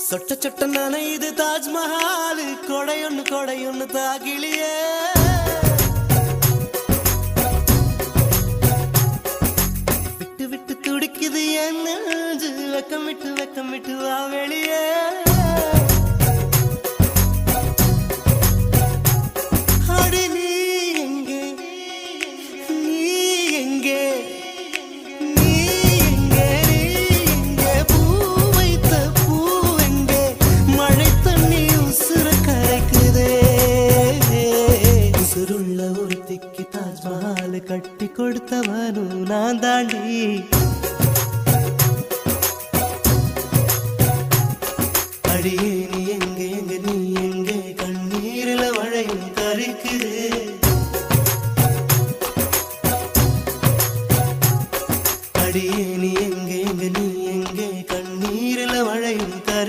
சொட்ட சொட்ட நனையுது தாஜ்மஹால் கொடையொன்னு தாகிலியே விட்டு விட்டு துடிக்குது என் நெஞ்சு வெக்கம் விட்டு வா வெளியே அடி நீ எங்கே நீ எங்கே தாஜ்மஹால் கட்டி கொடுத்தவனும் நான் தாண்டி அடியே